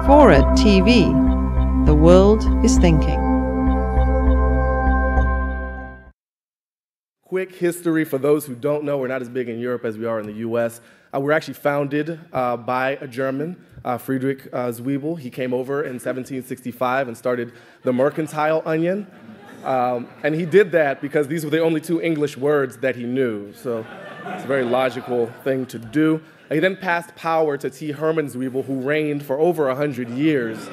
FORA.tv. The world is thinking. Quick history for those who don't know, we're not as big in Europe as we are in the US. We're actually founded by a German, Friedrich Zwiebel. He came over in 1765 and started the Mercantile Onion. And he did that because these were the only two English words that he knew. So it's a very logical thing to do. He then passed power to T. Hermann Zwiebel, who reigned for over 100 years.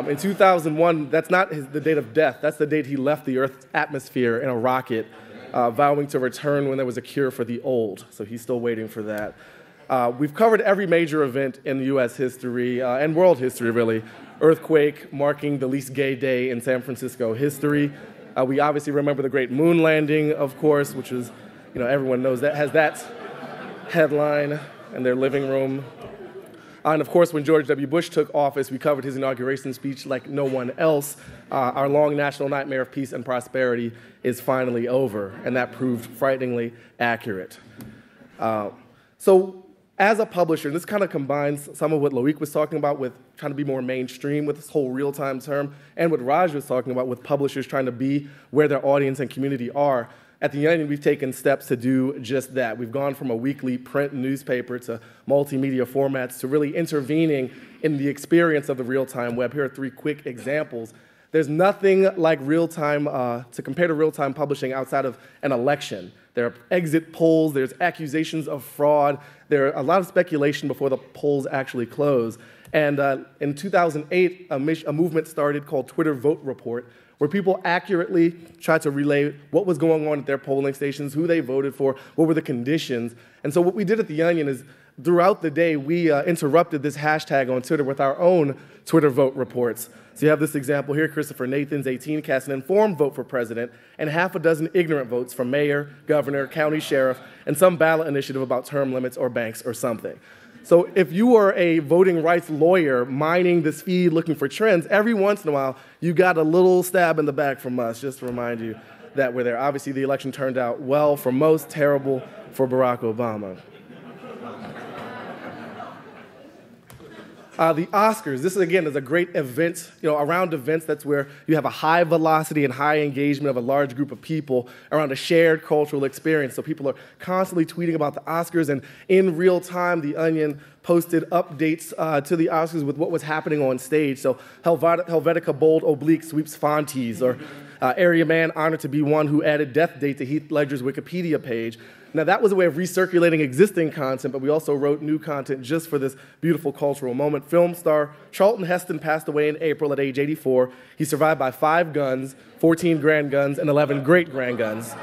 In 2001, that's not the date of death. That's the date he left the Earth's atmosphere in a rocket, vowing to return when there was a cure for the old. So he's still waiting for that. We've covered every major event in US history, and world history, really. Earthquake marking the least gay day in San Francisco history. We obviously remember the great moon landing, of course, which is, everyone knows that, has that headline in their living room. And of course, when George W. Bush took office, we covered his inauguration speech like no one else. Our long national nightmare of peace and prosperity is finally over, and that proved frighteningly accurate. So as a publisher, this kind of combines some of what Loic was talking about with trying to be more mainstream with this whole real-time term, and what Raj was talking about with publishers trying to be where their audience and community are. At the Onion, we've taken steps to do just that. We've gone from a weekly print newspaper to multimedia formats to really intervening in the experience of the real-time web. Here are 3 quick examples. There's nothing like real-time, to compare to real-time publishing outside of an election. There are exit polls, there's accusations of fraud, there are a lot of speculation before the polls actually close. And in 2008, a movement started called Twitter Vote Report, where people accurately tried to relay what was going on at their polling stations, who they voted for, what were the conditions. And so what we did at The Onion is, throughout the day, we interrupted this hashtag on Twitter with our own Twitter vote reports. So you have this example here, Christopher Nathan's 18 cast an informed vote for president and half a dozen ignorant votes for mayor, governor, county sheriff, and some ballot initiative about term limits or banks or something. So if you are a voting rights lawyer mining this feed looking for trends, every once in a while you got a little stab in the back from us, just to remind you that we're there. Obviously the election turned out well for most, terrible for Barack Obama. The Oscars, this again is a great event, around events, that's where you have a high velocity and high engagement of a large group of people around a shared cultural experience. So people are constantly tweeting about the Oscars, and in real time, The Onion posted updates to the Oscars with what was happening on stage. So Helvetica Bold Oblique sweeps Fonties, or Area Man honored to be one who added death date to Heath Ledger's Wikipedia page. Now that was a way of recirculating existing content, but we also wrote new content just for this beautiful cultural moment. Film star Charlton Heston passed away in April at age 84. He's survived by 5 guns, 14 grand guns, and 11 great grand guns.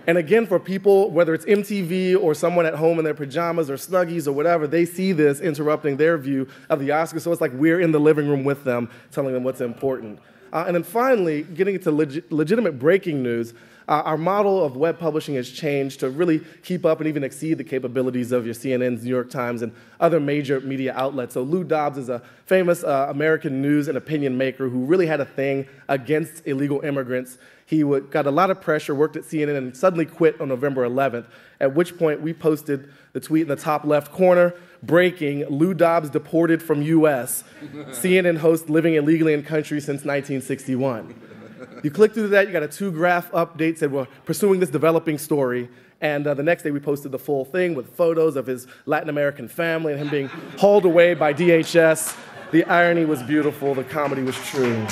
And again, for people, whether it's MTV or someone at home in their pajamas or Snuggies or whatever, they see this interrupting their view of the Oscars, so it's like we're in the living room with them, telling them what's important. And then finally, getting into legitimate breaking news, our model of web publishing has changed to really keep up and even exceed the capabilities of your CNNs, New York Times, and other major media outlets. So Lou Dobbs is a famous American news and opinion maker who really had a thing against illegal immigrants. He got a lot of pressure, worked at CNN, and suddenly quit on November 11th, at which point we posted the tweet in the top left corner, breaking, Lou Dobbs deported from US, CNN host living illegally in country since 1961. You click through that, you got a 2-graph update, said we're pursuing this developing story, and the next day we posted the full thing with photos of his Latin American family and him being hauled away by DHS. The irony was beautiful, the comedy was true.